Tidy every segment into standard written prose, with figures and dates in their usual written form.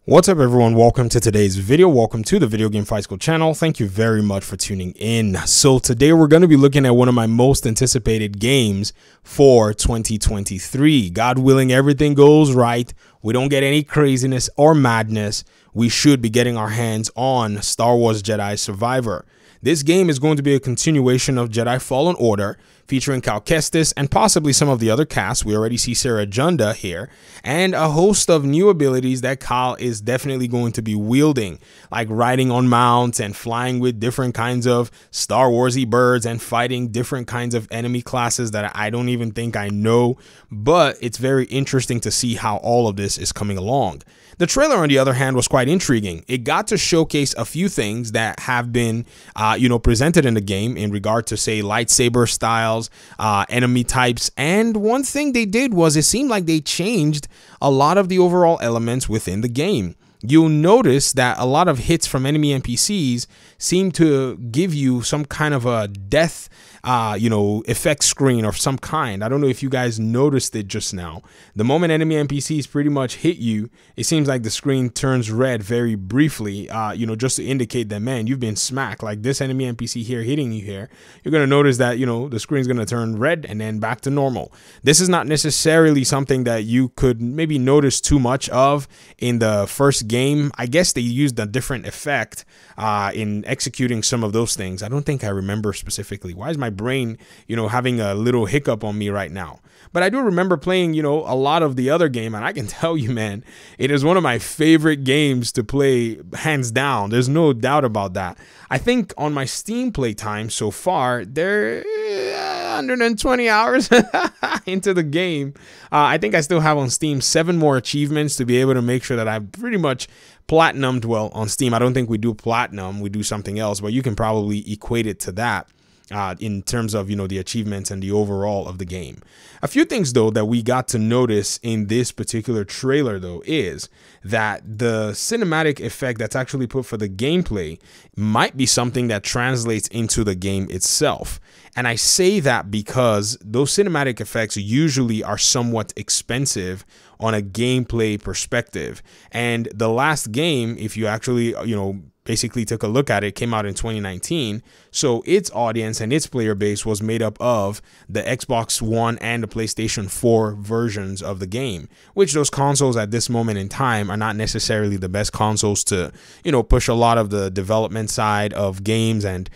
What's up everyone, welcome to today's video. Welcome to the Video Game Fight School channel. Thank you very much for tuning in. So today we're going to be looking at one of my most anticipated games for 2023. God willing, everything goes right, we don't get any craziness or madness, we should be getting our hands on Star Wars Jedi Survivor. This game is going to be a continuation of Jedi Fallen Order, featuring Cal Kestis and possibly some of the other cast. We already see Sarah Junda here, and a host of new abilities that Cal is definitely going to be wielding, like riding on mounts and flying with different kinds of Star Warsy birds and fighting different kinds of enemy classes that I don't even think I know, but it's very interesting to see how all of this is coming along. The trailer, on the other hand, was quite intriguing. It got to showcase a few things that have been, presented in the game in regard to, say, lightsaber styles, enemy types. And one thing they did was it seemed like they changed a lot of the overall elements within the game. You'll notice that a lot of hits from enemy NPCs seem to give you some kind of a death effect screen of some kind. I don't know if you guys noticed it just now. The moment enemy NPCs pretty much hit you, it seems like the screen turns red very briefly, just to indicate that, man, you've been smacked. Like this enemy NPC here hitting you here, you're going to notice that, the screen's going to turn red and then back to normal. This is not necessarily something that you could maybe notice too much of in the first game. I guess they used a different effect in executing some of those things. I don't think I remember specifically. Why is my brain, having a little hiccup on me right now? But I do remember playing, a lot of the other game, and I can tell you, man, it is one of my favorite games to play, hands down. There's no doubt about that. I think on my Steam playtime so far, they're 120 hours into the game. I think I still have on Steam 7 more achievements to be able to make sure that I've pretty much platinumed. Well, on Steam, I don't think we do platinum, we do something else, but you can probably equate it to that. In terms of, the achievements and the overall of the game. A few things, though, that we got to notice in this particular trailer, though, is that the cinematic effect that's actually put for the gameplay might be something that translates into the game itself. And I say that because those cinematic effects usually are somewhat expensive on a gameplay perspective. And the last game, if you actually, basically took a look at it, came out in 2019. So its audience and its player base was made up of the Xbox One and the PlayStation 4 versions of the game, which those consoles at this moment in time are not necessarily the best consoles to, push a lot of the development side of games and,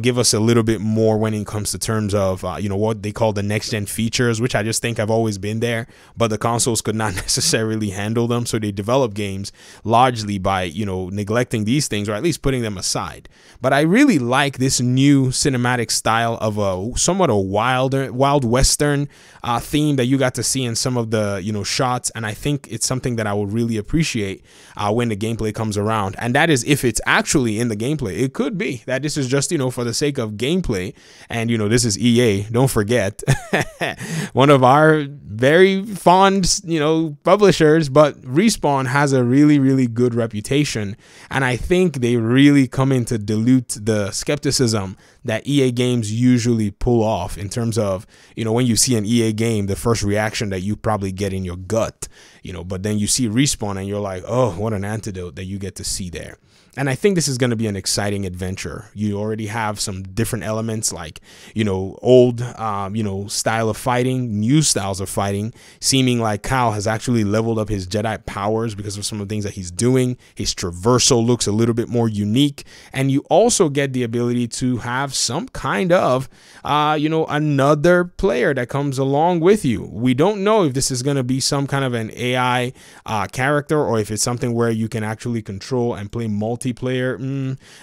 give us a little bit more when it comes to terms of, what they call the next gen features, which I just think have always been there, but the consoles could not necessarily handle them. So they develop games largely by, neglecting these things, or at least putting them aside. But I really like this new cinematic style of a somewhat a wild western theme that you got to see in some of the shots, and I think it's something that I will really appreciate when the gameplay comes around. And that is if it's actually in the gameplay. It could be that this is just for the sake of gameplay, and this is EA, don't forget. One of our very fond publishers, but Respawn has a really good reputation, and I think they really come in to dilute the skepticism that EA games usually pull off in terms of, when you see an EA game, the first reaction that you probably get in your gut, but then you see Respawn and you're like, oh, what an antidote that you get to see there. And I think this is going to be an exciting adventure. You already have some different elements like, old, style of fighting, new styles of fighting, seeming like Cal has actually leveled up his Jedi powers because of some of the things that he's doing. His traversal looks a little bit more unique. And you also get the ability to have some kind of, another player that comes along with you. We don't know if this is going to be some kind of an AI character, or if it's something where you can actually control and play multiplayer.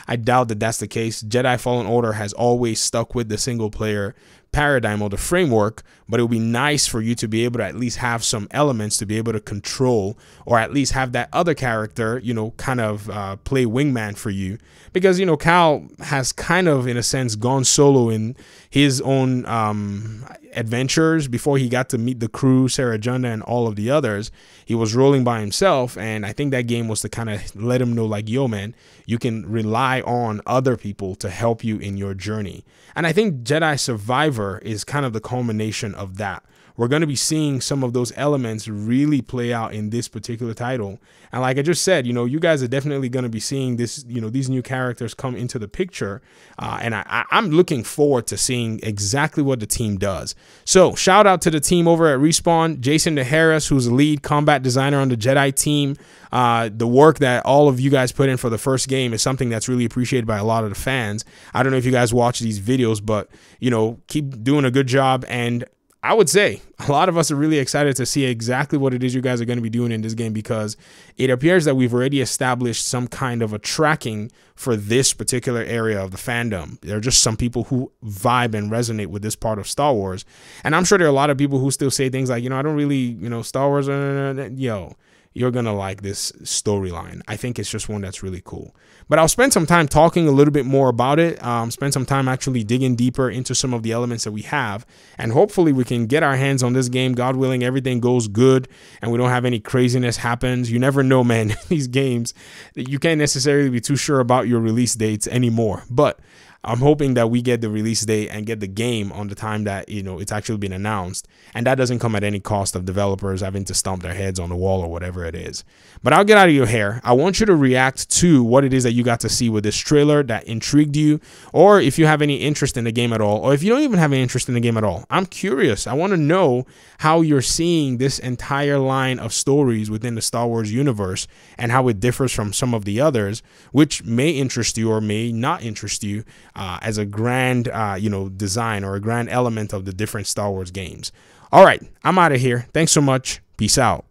I doubt that that's the case. Jedi Fallen Order has always stuck with the single player paradigm or the framework, but it would be nice for you to be able to at least have some elements to be able to control, or at least have that other character, kind of play wingman for you. Because, Cal has kind of, in a sense, gone solo in his own adventures before he got to meet the crew, Sarah Junda and all of the others. He was rolling by himself, and I think that game was to kind of let him know, like, yo, man, you can rely on other people to help you in your journey. And I think Jedi Survivor is kind of the culmination of that, we're going to be seeing some of those elements really play out in this particular title. And like I just said, you guys are definitely going to be seeing this, these new characters come into the picture. And I'm looking forward to seeing exactly what the team does. So shout out to the team over at Respawn, Jason DeHarris, who's the lead combat designer on the Jedi team. The work that all of you guys put in for the first game is something that's really appreciated by a lot of the fans. I don't know if you guys watch these videos, but, keep doing a good job. And I would say a lot of us are really excited to see exactly what it is you guys are going to be doing in this game, because it appears that we've already established some kind of a tracking for this particular area of the fandom. There are just some people who vibe and resonate with this part of Star Wars. And I'm sure there are a lot of people who still say things like, I don't really, Star Wars, you're going to like this storyline. I think it's just one that's really cool. But I'll spend some time talking a little bit more about it, spend some time actually digging deeper into some of the elements that we have, and hopefully we can get our hands on this game. God willing, everything goes good and we don't have any craziness happens. You never know, man. These games, you can't necessarily be too sure about your release dates anymore. But I'm hoping that we get the release date and get the game on the time that, it's actually been announced. And that doesn't come at any cost of developers having to stomp their heads on the wall or whatever it is. But I'll get out of your hair. I want you to react to what it is that you got to see with this trailer that intrigued you, or if you have any interest in the game at all, or if you don't even have any interest in the game at all. I'm curious. I want to know how you're seeing this entire line of stories within the Star Wars universe and how it differs from some of the others, which may interest you or may not interest you. As a grand, design or a grand element of the different Star Wars games. All right, I'm out of here. Thanks so much. Peace out.